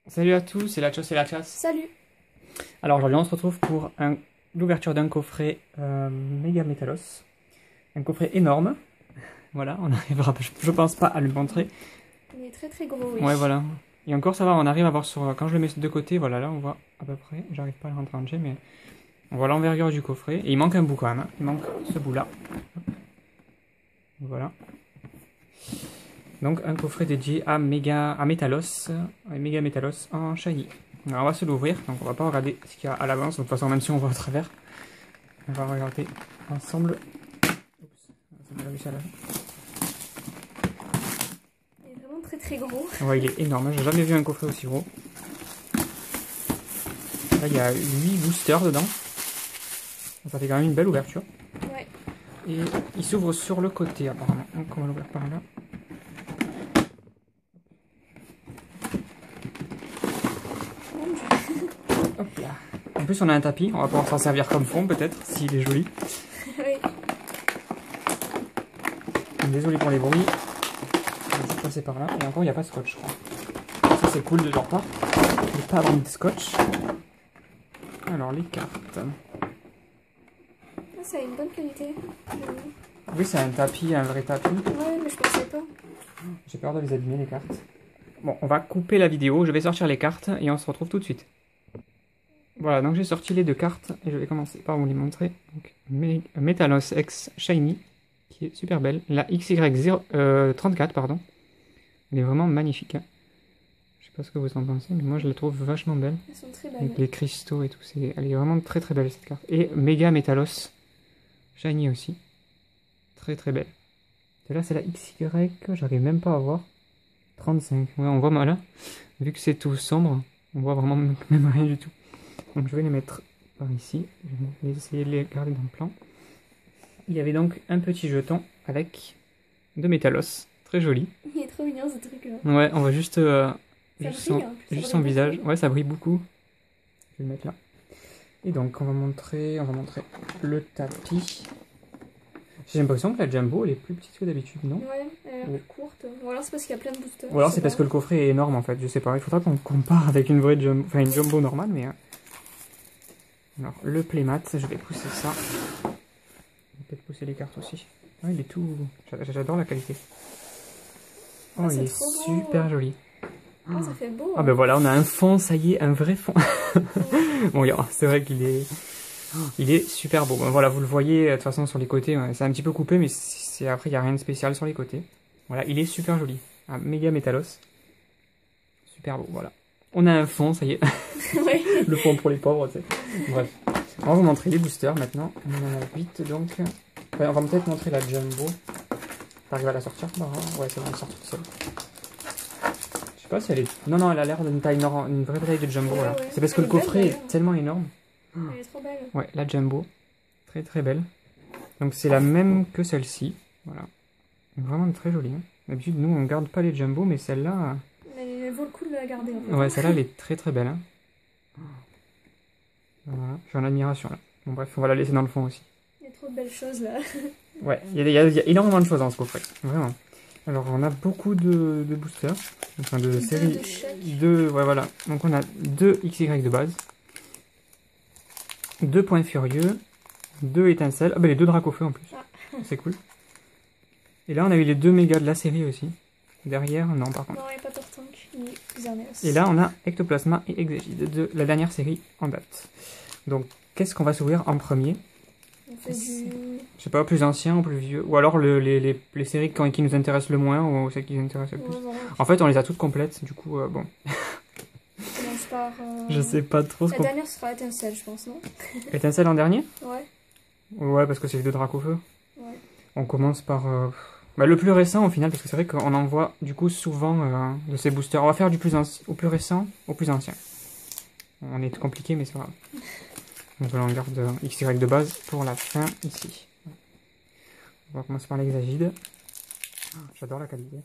Salut à tous, c'est la Chose et la Chasse. Salut. Alors aujourd'hui on se retrouve pour l'ouverture d'un coffret Mega Metalos. Un coffret énorme. Voilà, on arrivera, je pense pas à le montrer. Il est très très gros, oui. Ouais, voilà. Et encore ça va, on arrive à voir sur... Quand je le mets de côté, voilà, là on voit à peu près. J'arrive pas à le rentrer en G, mais on voit l'envergure du coffret. Et il manque un bout quand même, hein. Il manque ce bout là. Voilà. Donc un coffret dédié à Metalos, Mega Metalos en shiny. Alors, on va se l'ouvrir, donc on va pas regarder ce qu'il y a à l'avance, de toute façon même si on voit à travers, on va regarder ensemble. Oups, ça m'a réussi à la... Il est vraiment très très gros. Ouais, il est énorme, j'ai jamais vu un coffret aussi gros. Là il y a 8 boosters dedans, ça fait quand même une belle ouverture. Ouais. Et il s'ouvre sur le côté apparemment, donc on va l'ouvrir par là. Hop là. En plus on a un tapis, on va pouvoir s'en servir comme fond peut-être, s'il est joli. Oui. Désolé pour les bruits. Je vais juste passer par là. Et encore il n'y a pas de scotch je crois. Ça c'est cool de leur part. Il n'y a pas avoir mis de scotch. Alors les cartes. Ah, ça a une bonne qualité. Oui c'est un tapis, un vrai tapis. Ouais, mais je pensais pas. J'ai peur de les abîmer les cartes. Bon on va couper la vidéo, je vais sortir les cartes et on se retrouve tout de suite. Voilà, donc j'ai sorti les deux cartes et je vais commencer par vous les montrer. Donc, Metalos X Shiny, qui est super belle. La XY34, pardon. Elle est vraiment magnifique. Hein. Je sais pas ce que vous en pensez, mais moi je la trouve vachement belle. Elles sont très belles. Avec les cristaux et tout, elle est vraiment très très belle cette carte. Et Mega Metalos Shiny aussi. Très très belle. Et là c'est la XY, j'arrive même pas à voir. 35, ouais on voit mal là. Vu que c'est tout sombre, on voit vraiment même rien du tout. Donc je vais les mettre par ici, je vais essayer de les garder dans le plan. Il y avait donc un petit jeton avec de Metalos, très joli. Il est trop mignon ce truc là. Ouais, on va juste, Juste son visage. Ouais, ça brille beaucoup. Je vais le mettre là. Et donc on va montrer le tapis. J'ai l'impression que la Jumbo elle est plus petite que d'habitude, non? Ouais, elle est plus courte. Ou alors c'est parce qu'il y a plein de boosters. Ou alors c'est parce que le coffret est énorme en fait, je sais pas. Il faudra qu'on compare avec une vraie Jumbo, enfin une Jumbo normale, mais... Alors, le playmat, je vais pousser ça. Je vais peut-être pousser les cartes aussi. Ah, il est tout... J'adore la qualité. Oh, il est super joli. Ah, ça fait beau. Ah ben voilà, on a un fond, ça y est, un vrai fond. Bon, c'est vrai qu'il est... Il est super beau. Bon, voilà, vous le voyez, de toute façon, sur les côtés, c'est un petit peu coupé, mais après, il n'y a rien de spécial sur les côtés. Voilà, il est super joli. Un méga métalos. Super beau, voilà. On a un fond, ça y est. Ouais. Le fond pour les pauvres, tu sais. Bref. On va vous montrer les boosters maintenant. On en a 8 donc. Enfin, on va peut-être montrer la Jumbo. T'arrives à la sortir? Bah, ouais, c'est bon, elle sort toute seule. Je sais pas si elle est... Non, elle a l'air d'une taille une vraie taille de Jumbo. Ouais, Là. ouais. C'est parce que le coffret est tellement énorme. Elle est trop belle. Ouais, la Jumbo. Très très belle. Donc c'est la même que celle-ci. Voilà. Vraiment très jolie. Hein. D'habitude, nous, on garde pas les Jumbo, mais celle-là... Elle vaut le coup de la garder en fait. Ouais, celle-là, elle est très très belle. Hein. Voilà, je suis en admiration là. Bon bref, on va la laisser dans le fond aussi. Il y a trop de belles choses là. Ouais, il y a énormément de choses dans ce coffret, vraiment. Alors on a beaucoup de boosters, enfin de séries. Ouais voilà, donc on a 2 XY de base, 2 points furieux, 2 étincelles, ah bah les 2 Dracofeu en plus, c'est cool. Et là on a eu les 2 mégas de la série aussi. Derrière, non par contre. Non, il n'y a pas Tortank ni Xerneas. Et là on a Ectoplasma et Exégide de la dernière série en date. Donc qu'est-ce qu'on va s'ouvrir en premier? On fait du... Je sais pas, plus ancien ou plus vieux. Ou alors les séries qui nous intéressent le moins ou celles qui nous intéressent le plus. Ouais, voilà. En fait, on les a toutes complètes, du coup, bon. On commence par... Je sais pas trop ce La qu'on... dernière sera Étincelle, je pense, non? Étincelle en dernier? Ouais. Ouais, parce que c'est les 2 Dracofeu. Ouais. On commence par... Bah, le plus récent au final, parce que c'est vrai qu'on en voit du coup souvent de ces boosters. On va faire du au plus récent au plus ancien. On est compliqué, mais c'est pas grave. Donc là, on garde XY de base pour la fin ici. On va commencer par l'Exagide. J'adore la qualité.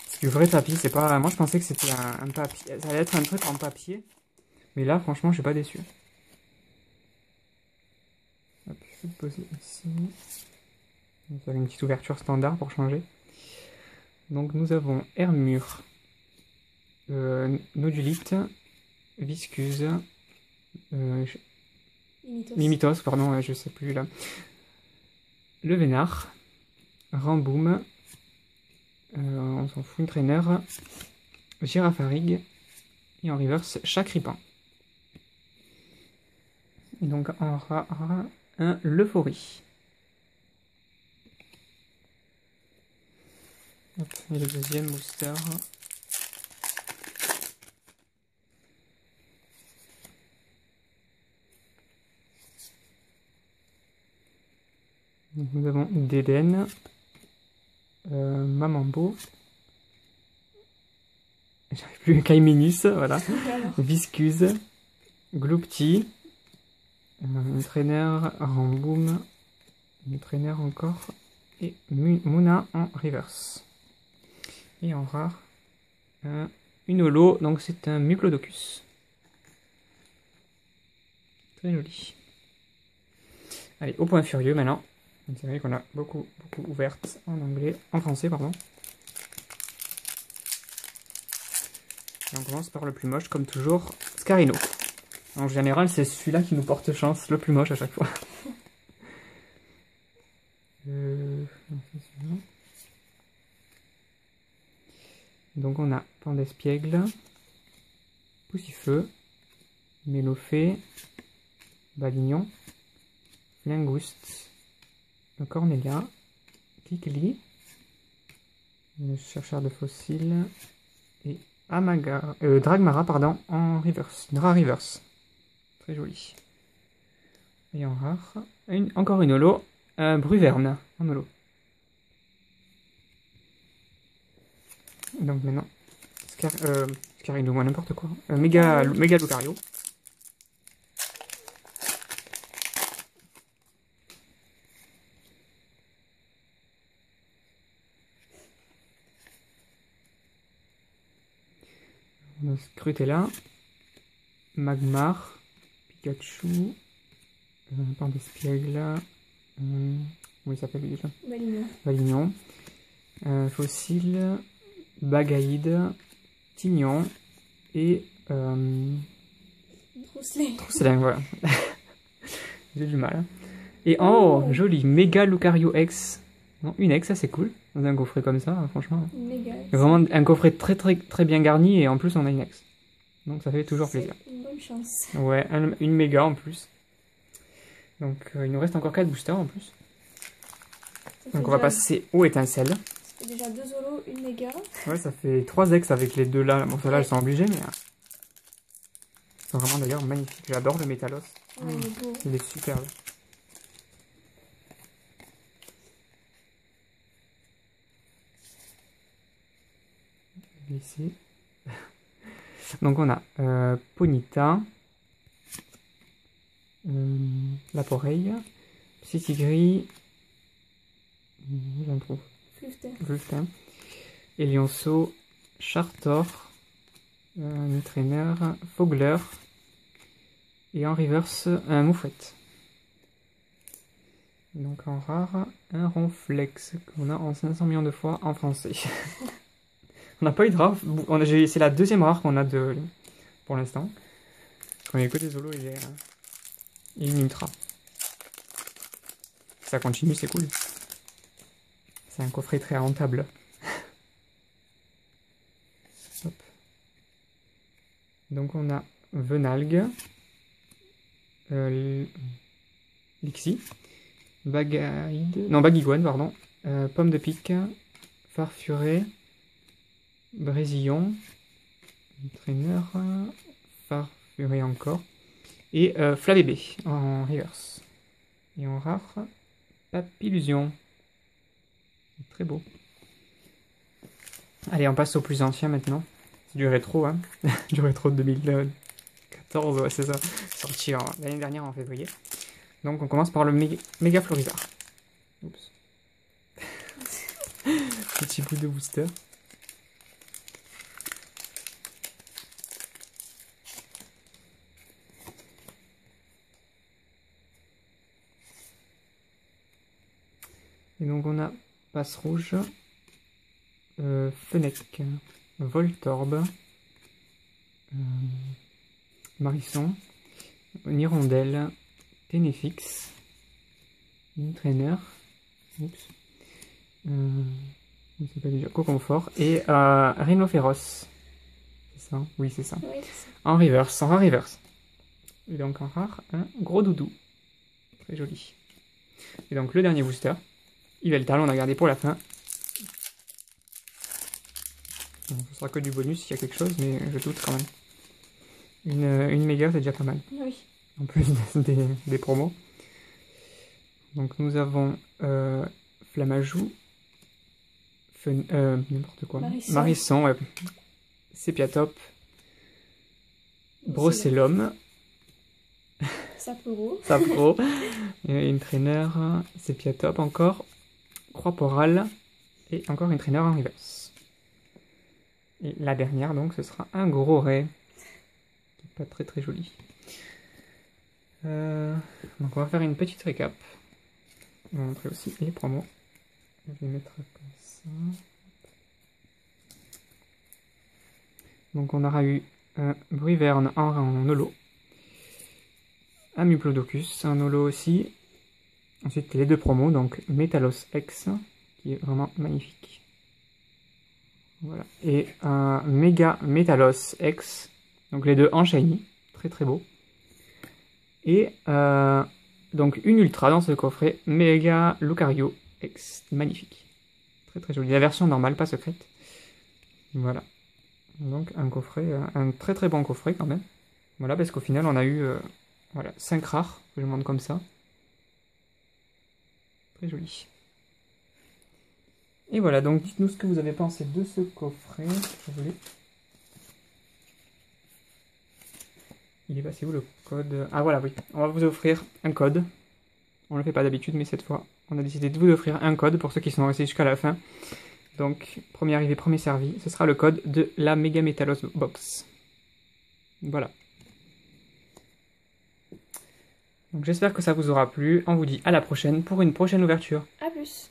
C'est du vrai tapis, c'est pas... Moi je pensais que c'était un papier. Ça allait être un truc en papier. Mais là, franchement, je suis pas déçu. Hop, je vais le poser ici. Vous avez une petite ouverture standard pour changer. Donc nous avons Hermure. Nodulite, Viscuse, Mimitos. Mimitos, pardon, je sais plus là. Le Vénard, Ramboom, on s'en fout, une traîner, Girafarig, et en reverse, Chakripan. Et donc en rare, un Leuphorie. Hop, et le deuxième booster. Donc nous avons Dédenne, Mamambo, j'arrive plus, Kaiminus, voilà, Alors, Viscuse, Gloopty, une traîneur, Ramboom, une traîneur encore, et Muna en reverse. Et en rare, une holo, donc c'est un Muplodocus. Très joli. Allez, au point furieux maintenant. C'est vrai qu'on a beaucoup ouvertes en anglais, en français, pardon. Et on commence par le plus moche, comme toujours, Scarino. En général, c'est celui-là qui nous porte chance, le plus moche à chaque fois. Non, c'est celui-là. Donc on a Pandespiègle, Poussifeu, Mélophée, Balignon, Lingouste, Cornelia, Kikli, le chercheur de fossiles, et Dragmara, pardon, en reverse, reverse. Très joli. Et en rare, encore une holo, Bruverne, en holo. Donc maintenant, Scarino, moi n'importe quoi. Méga Lucario. On a Scrutella, Magmar, Pikachu, Pandespiègle, comment il s'appelle lui déjà? Balignon. Valignon, Fossile, Bagaïde, Tignon et Trousselin, voilà. J'ai du mal. Et oh, joli, Méga Lucario X. Non, une X, ça c'est cool. Dans un coffret comme ça, franchement. Méga. Vraiment un coffret très bien garni et en plus on a une X. Donc ça fait toujours plaisir. Une bonne chance. Ouais, une méga en plus. Donc il nous reste encore 4 boosters en plus. Donc on va passer aux étincelles. Ça fait déjà 2 holos, une méga. Ouais, ça fait 3 X avec les deux là. Bon, ceux-là, elles sont obligées, mais ils sont vraiment d'ailleurs magnifiques. J'adore le Métalos. Ouais, il est beau. Il est superbe. Ici. Donc on a Ponyta, Laporeille, Psytigris, j'en trouve. Fluftin. Elionceau, Chartor, Trainer, Fogler et en reverse un Moufette. Donc en rare, un Ronflex qu'on a en 500 millions de fois en français. On n'a pas eu de rare, c'est la deuxième rare qu'on a pour l'instant. Quand il n'y a que des holos et une ultra. Ça continue, c'est cool. C'est un coffret très rentable. Hop. Donc on a Venalgue, Lixie, Baguiguane, pardon, Pomme de pique, Farfuré, Brésillon, Trainer, Farfuré encore, et Flabébé en reverse. Et en rare, Papillusion. Très beau. Allez, on passe au plus ancien maintenant. C'est du rétro, hein. Du rétro de 2014, ouais, c'est ça. Sorti l'année dernière en février. Donc on commence par le méga Florizard. Oups. Petit bout de booster. Et donc on a Passe Rouge, Fennec, Voltorb, Marisson, Nirondelle, Ténéfix, Trainer, oups, je sais pas déjà, Coconfort et Rhinophéros. C'est ça? Oui, c'est ça. Oui, c'est ça. En reverse, en rare reverse. Et donc en rare, un gros doudou. Très joli. Et donc le dernier booster, Yveltal, on a gardé pour la fin. Bon, ce sera que du bonus s'il y a quelque chose, mais je doute quand même. Une méga, c'est déjà pas mal. Oui. En plus des promos. Donc nous avons Flamajou, n'importe quoi. Marisson, ouais. Sépiatop, Brocellum, Sapro, une traîneur, Sépiatop encore, Croix-Porale et encore une traîneur en reverse. Et la dernière donc ce sera un gros ray. Pas très très joli. Donc on va faire une petite récap. On va montrer aussi les promos. Je vais mettre comme ça. Donc on aura eu un Bruyverne en holo. Un Muplodocus en holo aussi. Ensuite les deux promos, donc Metalos X, qui est vraiment magnifique. Voilà. Et un Méga Metalos X, donc les deux en shiny, très très beau. Et donc une ultra dans ce coffret, Méga Lucario X, magnifique. Très très joli. La version normale, pas secrète. Voilà. Donc un coffret, un très très bon coffret quand même. Voilà, parce qu'au final on a eu voilà, 5 rares, que je montre comme ça. Très joli. Et voilà, donc dites-nous ce que vous avez pensé de ce coffret. Il est passé où le code? Ah voilà, oui. On va vous offrir un code. On ne le fait pas d'habitude, mais cette fois, on a décidé de vous offrir un code pour ceux qui sont restés jusqu'à la fin. Donc, premier arrivé, premier servi. Ce sera le code de la Mega Metalos Box. Voilà. Donc j'espère que ça vous aura plu. On vous dit à la prochaine pour une prochaine ouverture. A plus.